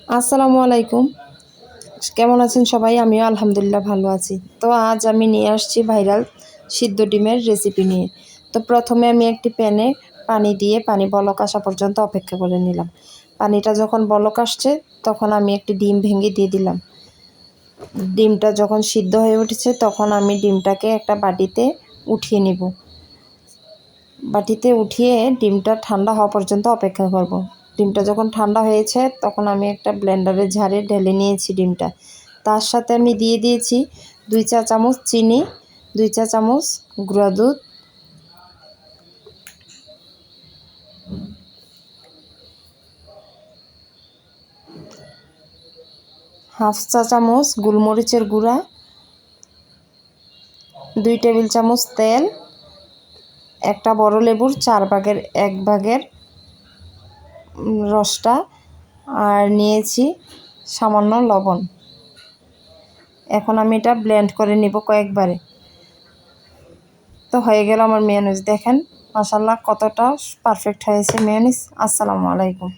আসসালামু আলাইকুম। কেমন আছেন সবাই? আমিও আলহামদুলিল্লাহ ভালো আছি। তো আজ আমি নিয়ে আসছি ভাইরাল সিদ্ধ ডিমের রেসিপি নিয়ে। তো প্রথমে আমি একটি প্যানে পানি দিয়ে পানি বলক আসা পর্যন্ত অপেক্ষা করে নিলাম। পানিটা যখন বলক আসছে তখন আমি একটি ডিম ভেঙে দিয়ে দিলাম। ডিমটা যখন সিদ্ধ হয়ে উঠেছে তখন আমি ডিমটাকে একটা বাটিতে উঠিয়ে নিব। বাটিতে উঠিয়ে ডিমটা ঠান্ডা হওয়া পর্যন্ত অপেক্ষা করব। ডিমটা যখন ঠান্ডা হয়েছে তখন আমি একটা ব্লেন্ডারে ঝাড়ে ঢেলে নিয়েছি ডিমটা। তার সাথে আমি দিয়ে দিয়েছি 2 চা চামচ চিনি, 2 চা চামচ গুঁড়া দুধ, হাফ চা চামচ গোলমরিচের গুঁড়া, 2 টেবিল চামচ তেল, একটা বড় লেবুর 4 ভাগের 1 ভাগের রসটা, আর নিয়েছি সামান্য লবণ। এখন আমি এটা ব্লেন্ড করে নিব কয়েকবারে। তো হয়ে গেল আমার মেয়োনিজ। দেখেন মাশাআল্লাহ কতটা পারফেক্ট হয়েছে মেয়োনিজ। আসসালামু আলাইকুম।